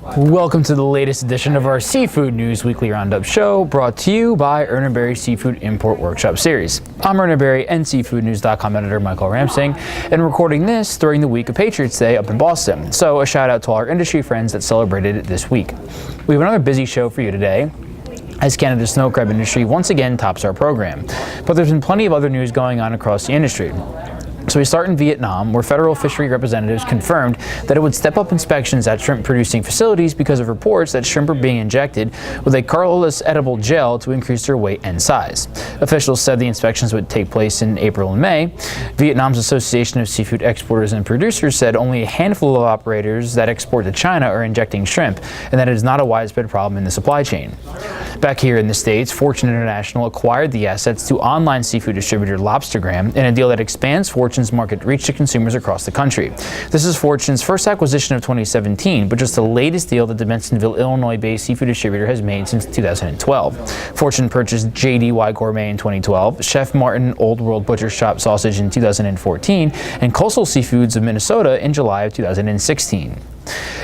Welcome to the latest edition of our Seafood News Weekly Roundup show, brought to you by Urner Seafood Import Workshop Series. I'm Urner and SeafoodNews.com editor Michael Ramsing, and recording this during the week of Patriots Day up in Boston. So a shout out to all our industry friends that celebrated it this week. We have another busy show for you today, as Canada's snow crab industry once again tops our program. But there's been plenty of other news going on across the industry. So we start in Vietnam, where federal fishery representatives confirmed that it would step up inspections at shrimp-producing facilities because of reports that shrimp are being injected with a colorless edible gel to increase their weight and size. Officials said the inspections would take place in April and May. Vietnam's Association of Seafood Exporters and Producers said only a handful of operators that export to China are injecting shrimp, and that it is not a widespread problem in the supply chain. Back here in the States, Fortune International acquired the assets to online seafood distributor Lobstergram in a deal that expands Fortune's market reach to consumers across the country. This is Fortune's first acquisition of 2017, but just the latest deal that the Bensenville, Illinois-based seafood distributor has made since 2012. Fortune purchased JDY Gourmet in 2012, Chef Martin Old World Butcher Shop Sausage in 2014, and Coastal Seafoods of Minnesota in July of 2016.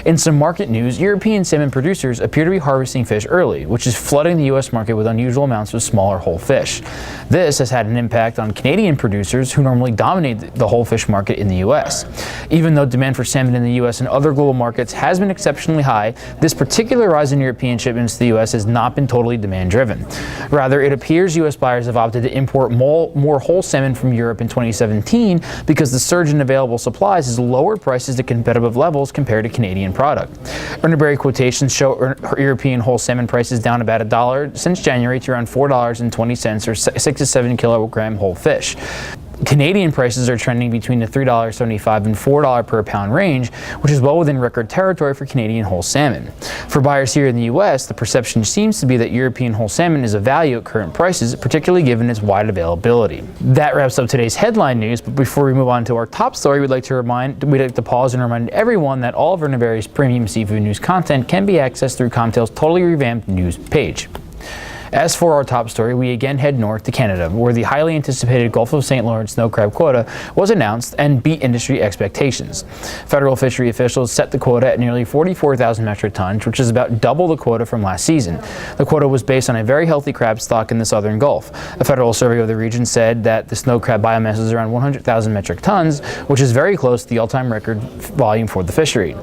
In some market news, European salmon producers appear to be harvesting fish early, which is flooding the U.S. market with unusual amounts of smaller whole fish. This has had an impact on Canadian producers who normally dominate the whole fish market in the U.S. Even though demand for salmon in the U.S. and other global markets has been exceptionally high, this particular rise in European shipments to the U.S. has not been totally demand-driven. Rather, it appears U.S. buyers have opted to import more whole salmon from Europe in 2017 because the surge in available supplies has lowered prices to competitive levels compared to Canadian product. Urner quotations show European whole salmon prices down about $1 since January to around $4.20 or 6 to 7 kilogram whole fish. Canadian prices are trending between the $3.75 and $4 per pound range, which is well within record territory for Canadian whole salmon. For buyers here in the U.S., the perception seems to be that European whole salmon is a value at current prices, particularly given its wide availability. That wraps up today's headline news, but before we move on to our top story, we'd like to pause and remind everyone that all of Urner premium seafood news content can be accessed through Comtail's totally revamped news page. As for our top story, we again head north to Canada, where the highly anticipated Gulf of St. Lawrence snow crab quota was announced and beat industry expectations. Federal fishery officials set the quota at nearly 44,000 metric tons, which is about double the quota from last season. The quota was based on a very healthy crab stock in the southern Gulf. A federal survey of the region said that the snow crab biomass is around 100,000 metric tons, which is very close to the all-time record volume for the fishery.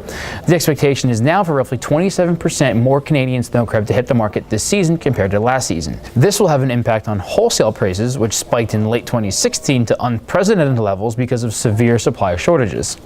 The expectation is now for roughly 27% more Canadian snow crab to hit the market this season compared to last season. This will have an impact on wholesale prices, which spiked in late 2016 to unprecedented levels because of severe supply shortages.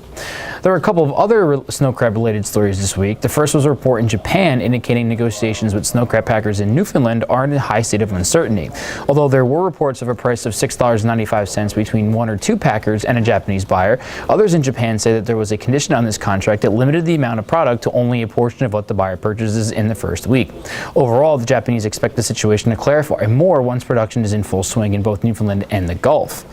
There were a couple of other snow crab related stories this week. The first was a report in Japan indicating negotiations with snow crab packers in Newfoundland are in a high state of uncertainty. Although there were reports of a price of $6.95 between one or two packers and a Japanese buyer, others in Japan say that there was a condition on this contract that limited the amount of product to only a portion of what the buyer purchases in the first week. Overall, the Japanese expect the situation to clarify more once production is in full swing in both Newfoundland and the Gulf.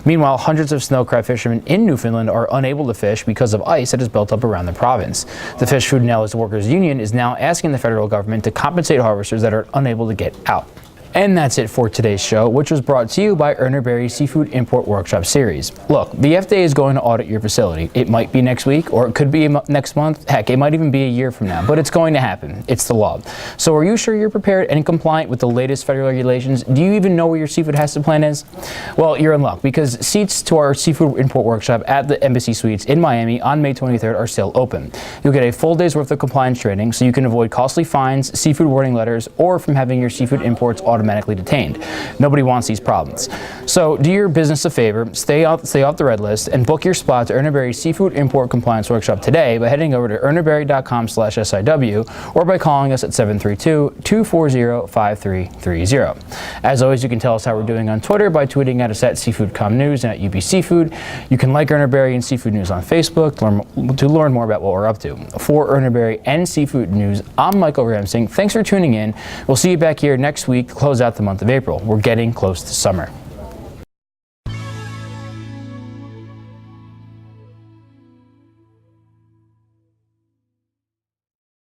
Meanwhile, hundreds of snow crab fishermen in Newfoundland are unable to fish because of ice that is built up around the province. The Fish, Food and Analyst Workers Union is now asking the federal government to compensate harvesters that are unable to get out. And that's it for today's show, which was brought to you by Urner Seafood Import Workshop Series. Look, the FDA is going to audit your facility. It might be next week, or it could be next month. Heck, it might even be a year from now, but it's going to happen. It's the law. So are you sure you're prepared and compliant with the latest federal regulations? Do you even know where your seafood has to plan is? Well, you're in luck, because seats to our Seafood Import Workshop at the Embassy Suites in Miami on May 23rd are still open. You'll get a full day's worth of compliance training, so you can avoid costly fines, seafood warning letters, or from having your seafood imports automatically detained. Nobody wants these problems. So do your business a favor, stay off the red list, and book your spot to Urner Seafood Import Compliance Workshop today by heading over to urnerberry.com/SIW or by calling us at 732-240-5330. As always, you can tell us how we're doing on Twitter by tweeting at us at SeafoodComNews and at UB Seafood. You can like Urner and Seafood News on Facebook to learn more about what we're up to. For Urner and Seafood News, I'm Michael Ramsing. Thanks for tuning in. We'll see you back here next week to close out the month of April. We're getting close to summer.